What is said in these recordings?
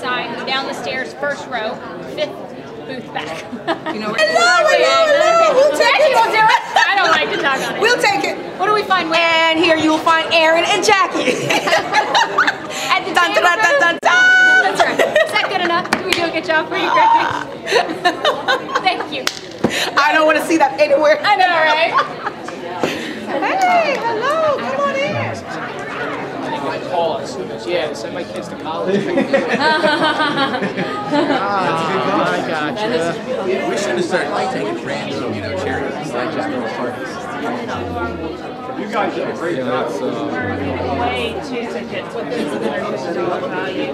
sign, go down the stairs, first row, 5th booth back. You know, hello. We'll take Jackie it. will do it. I don't like to talk on it. We'll take it. What do we find? And here you will find Aaron and Jackie. At the Dun, table, dun, dun, dun, dun. That's right. Is that good enough? Do we do a good job for you, Greg? Thank you. I don't want to see that anywhere. I know, right? Hey, hello. Come on in. Yeah, send my kids to college. I gotcha. We should have started like taking random, charities, like just little parties. You guys did a great job. Way to tickets with people that are used to value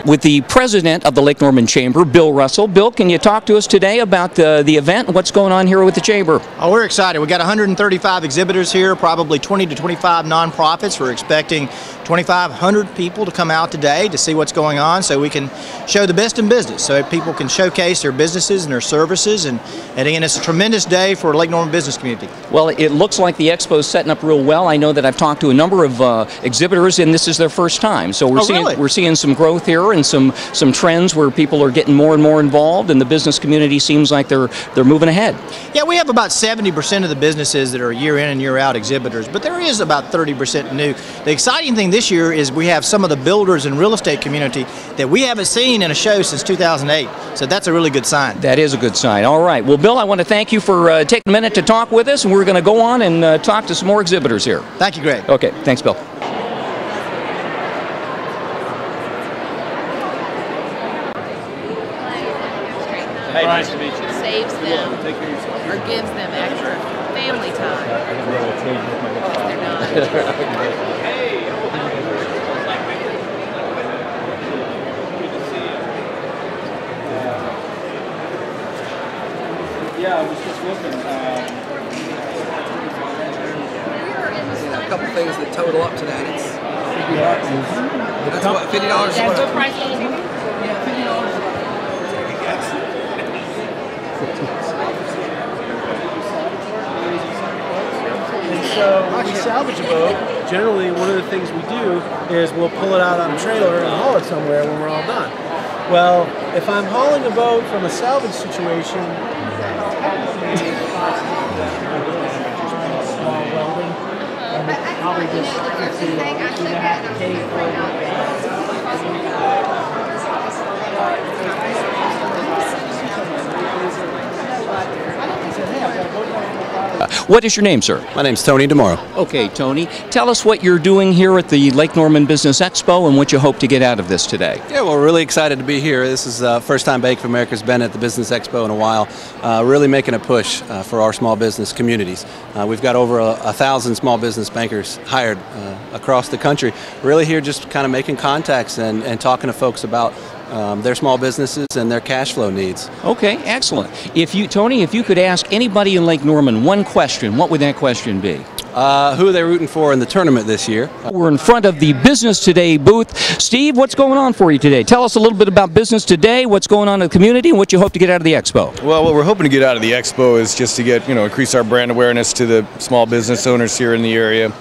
With the president of the Lake Norman Chamber, Bill Russell. Bill, can you talk to us today about the event and what's going on here with the Chamber? Oh, we're excited. We got 135 exhibitors here, probably 20 to 25 nonprofits. We're expecting 2,500 people to come out today to see what's going on so we can show the best in business, so people can showcase their businesses and their services. And again, it's a tremendous day for the Lake Norman business community. Well, it looks like the expo is setting up real well. I know that I've talked to a number of exhibitors, and this is their first time. So we're seeing some growth here and some trends where people are getting more and more involved, and the business community seems like they're moving ahead. Yeah, we have about 70% of the businesses that are year in and year out exhibitors, but there is about 30% new. The exciting thing this year is we have some of the builders and real estate community that we haven't seen in a show since 2008. So that's a really good sign. That is a good sign. All right. Well, Bill, I want to thank you for taking a minute to talk with us, and we're going to go on and talk to some more exhibitors here. Thank you, Greg. Okay. Thanks, Bill. Hey, nice to meet you. saves them or gives them extra family time. They're not. Yeah, I was just looking. A couple things that total up to that. That's what, $50? That's what price is. Yeah, $50. And so when we salvage a boat, generally one of the things we do is we'll pull it out on a trailer and haul it somewhere when we're all done. Well, if I'm hauling a boat from a salvage situation, welding, and probably just have to pay for What is your name, sir? My name's Tony Demoro. Okay, Tony. Tell us what you're doing here at the Lake Norman Business Expo and what you hope to get out of this today. Yeah, well, we're really excited to be here. This is the first time Bank of America's been at the Business Expo in a while, really making a push for our small business communities. We've got over 1,000 small business bankers hired across the country. Really here just kind of making contacts and talking to folks about their small businesses and their cash flow needs. Okay, excellent. Tony, if you could ask anybody in Lake Norman one question, what would that question be? Who are they rooting for in the tournament this year? We're in front of the Business Today booth. Steve, what's going on for you today? Tell us a little bit about Business Today, what's going on in the community, and what you hope to get out of the expo. Well, what we're hoping to get out of the expo is just to get, increase our brand awareness to the small business owners here in the area.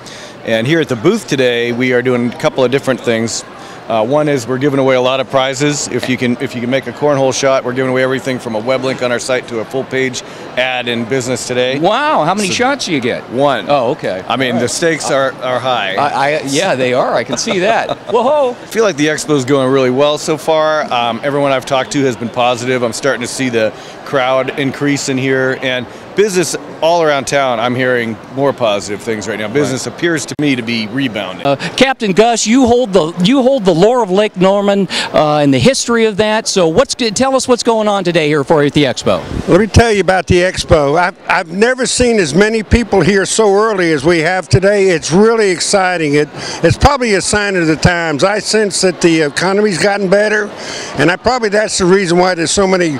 And here at the booth today, we are doing a couple of different things. One is we're giving away a lot of prizes. If you can make a cornhole shot, we're giving away everything from a web link on our site to a full page ad in Business Today. Wow, how many shots do you get? One. Oh, okay. I mean, the stakes are high. Yeah, they are. I can see that. Whoa! I feel like the expo is going really well so far. Everyone I've talked to has been positive. I'm starting to see the crowd increase in here, and business all around town, I'm hearing more positive things right now. Business appears to me to be rebounding. Captain Gus, you hold the lore of Lake Norman and the history of that. So tell us what's going on today here for you at the expo. Let me tell you about the expo. I've never seen as many people here so early as we have today. It's really exciting. It's probably a sign of the times. I sense that the economy's gotten better, and that's the reason why there's so many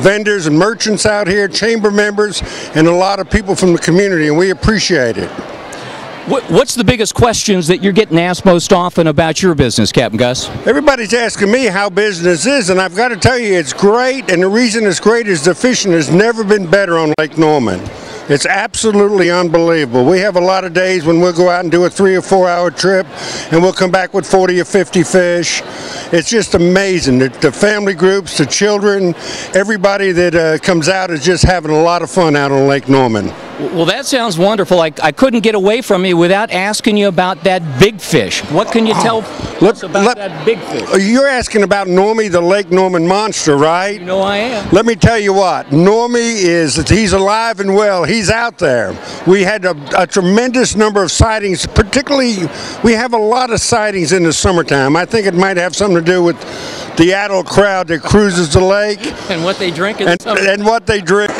vendors and merchants out here, chamber members, and a lot of people from the community, and we appreciate it. What's the biggest questions that you're getting asked most often about your business, Captain Gus? Everybody's asking me how business is, and I've got to tell you it's great, and the reason it's great is the fishing has never been better on Lake Norman. It's absolutely unbelievable. We have a lot of days when we'll go out and do a 3 or 4 hour trip and we'll come back with 40 or 50 fish. It's just amazing. The family groups, the children, everybody that comes out is just having a lot of fun out on Lake Norman. Well, that sounds wonderful. I couldn't get away from you without asking you about that big fish. What can you tell us about that big fish? You're asking about Normie, the Lake Norman monster, right? You know I am. Let me tell you what, Normie he's alive and well. He's out there. We had a tremendous number of sightings, particularly we have a lot of sightings in the summertime. I think it might have something to do with the adult crowd that cruises the lake. And what they drink in the summer. And what they drink.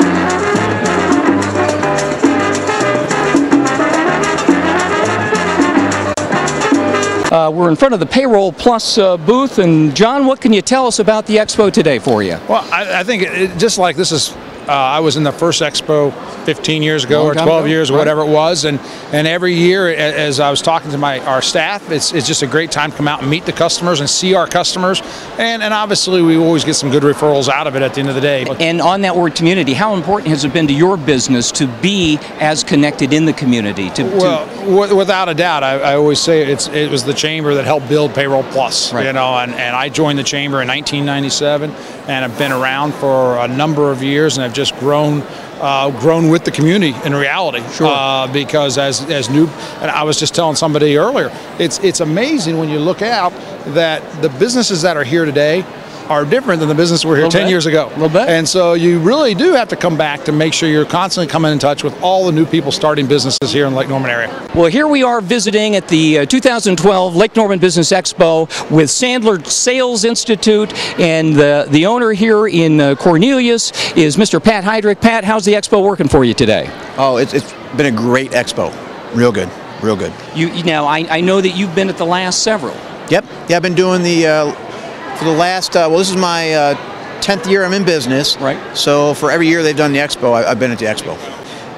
We're in front of the Payroll Plus booth, and John, what can you tell us about the expo today for you? Well, I think just like this is, I was in the first expo 15 years ago or 12 years or whatever it was, and every year as I was talking to our staff, it's just a great time to come out and meet the customers and see our customers, and obviously we always get some good referrals out of it at the end of the day. And on that word community, how important has it been to your business to be as connected in the community? Well, without a doubt, I always say it was the chamber that helped build Payroll Plus, you know, and I joined the chamber in 1997 and have been around for a number of years, and I've just grown with the community in reality. Sure. Because as new, and I was just telling somebody earlier, it's amazing when you look out that the businesses that are here today are different than the business were here 10 years ago. A little bit. And so you really do have to come back to make sure you're constantly coming in touch with all the new people starting businesses here in the Lake Norman area. Well, here we are visiting at the 2012 Lake Norman Business Expo with Sandler Sales Institute, and the owner here in Cornelius is Mr. Pat Heydrich. Pat, how's the expo working for you today? Oh, it's been a great expo. Real good, real good. Now, I know that you've been at the last several. Yep. Yeah, I've been doing for the last, well, this is my 10th year I'm in business. Right. So for every year they've done the expo, I've been at the expo.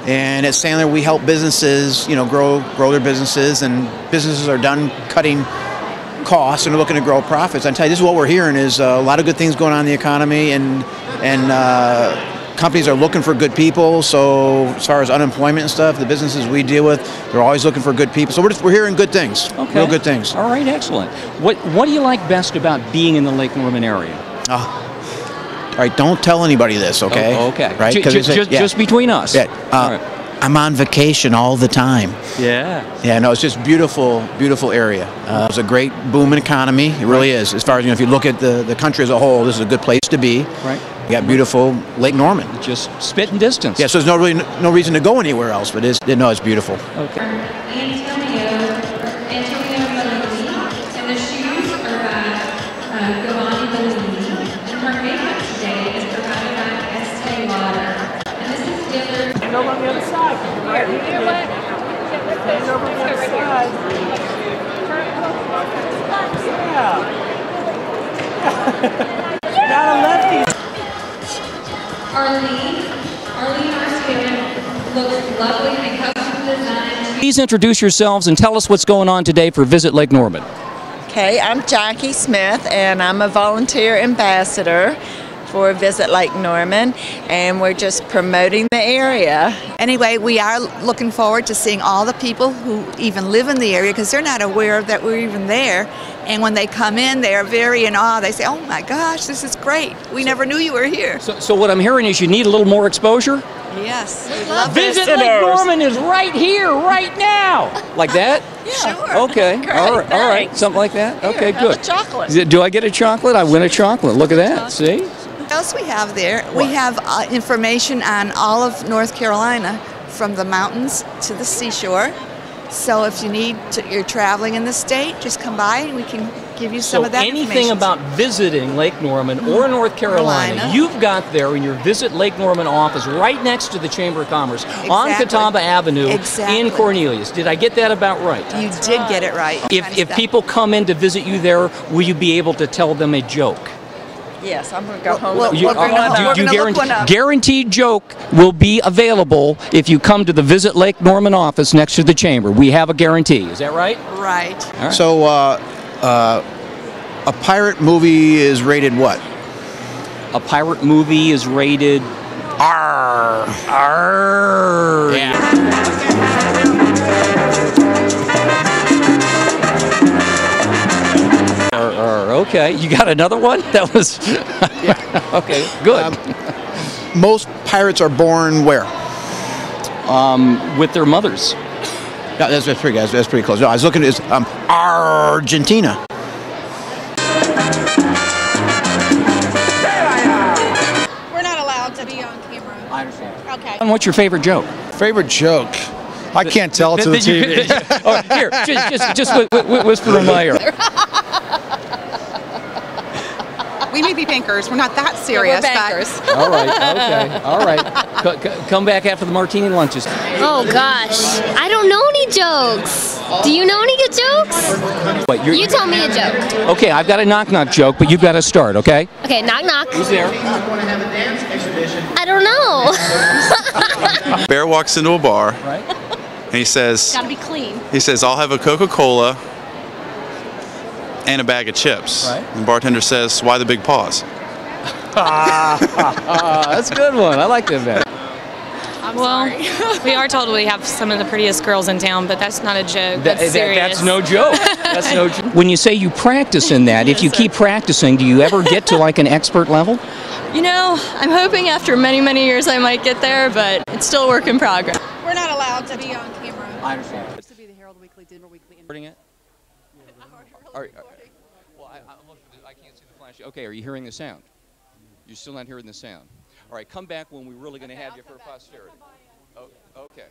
And at Sandler, we help businesses, grow their businesses, and businesses are done cutting costs and are looking to grow profits. I tell you, this is what we're hearing is a lot of good things going on in the economy, and companies are looking for good people. So as far as unemployment and stuff, the businesses we deal with, they're always looking for good people. So we're hearing good things, real good things. All right, excellent. What do you like best about being in the Lake Norman area? All right, don't tell anybody this, okay? Oh, okay. Right? Just between us. Yeah. Right. I'm on vacation all the time. Yeah. Yeah, no, it's just beautiful, beautiful area. It's a great booming economy. It really is. As far as, if you look at the country as a whole, this is a good place to be. Right. You got beautiful Lake Norman. Just spitting distance. Yeah, so there's no reason to go anywhere else, but it's beautiful. Okay. Antonio Malini, and the shoes are by Giovanni Malini, and her makeup today is provided by Estee Lauder. And this is different. Go on the other side. Right here. You know what? Stand over on the side. Yeah. Got a lefty. Arlene, our student, looks lovely and custom designed. Please introduce yourselves and tell us what's going on today for Visit Lake Norman. Okay, I'm Jackie Smith, and I'm a volunteer ambassador for Visit Lake Norman, and we're just promoting the area. Anyway, we are looking forward to seeing all the people who even live in the area, because they're not aware that we're even there. And when they come in, they are very in awe. They say, "Oh my gosh, this is great. We never knew you were here." So what I'm hearing is you need a little more exposure? Yes. We love Visit Lake Norman is right here, right now. Like that? Yeah. Sure. Okay. Great, All right. thanks. Something like that? Okay, Have good. a chocolate. Do I get a chocolate? I win a chocolate. Look at that. See? What else we have there? We have information on all of North Carolina, from the mountains to the seashore. So if you're traveling in the state, just come by and we can give you some of that anything information. about visiting Lake Norman or North Carolina, you've got there in your Visit Lake Norman office right next to the Chamber of Commerce on Catawba Avenue in Cornelius. Did I get that about right? You did get it right. If people come in to visit you there, will you be able to tell them a joke? Yes, I'm going to go home. Guaranteed joke will be available if you come to the Visit Lake Norman office next to the Chamber. We have a guarantee. Is that right? Right. All right. So a pirate movie is rated what? A pirate movie is rated Arr. Arr. Yeah. Okay, you got another one? That was Yeah. okay. Good. Most pirates are born where? With their mothers. Yeah, that's pretty good. That's pretty close. No, I was looking at Argentina. We're not allowed to be on camera. I understand. Okay. And what's your favorite joke? Favorite joke? I can't tell to the TV. Oh, here, just whisper in my ear. We may be bankers. We're not that serious. We're bankers. All right. Okay. All right. Come back after the martini lunches. Oh gosh, I don't know any jokes. Do you know any good jokes? Wait, You tell me a joke. Okay, I've got a knock-knock joke, but you've got to start. Okay. Okay, knock knock. Who's there? I don't know. Bear walks into a bar, Right. and he says, Gotta be clean. I'll have a Coca-Cola and a bag of chips. Right. And the bartender says, why the big paws? That's a good one. I like that better. Well, we are told we have some of the prettiest girls in town, but that's not a joke. That's serious. That's no joke. That's no joke. When you say you practice in that, if you keep practicing, do you ever get to like an expert level? You know, I'm hoping after many, many years I might get there, but it's still a work in progress. We're not allowed to be on camera. I understand. To be the Herald Weekly, Denver Weekly. Recording it? Well, I can't see the flash. Okay, are you hearing the sound? You're still not hearing the sound. All right, come back when we're really going to have you for posterity. Oh, okay.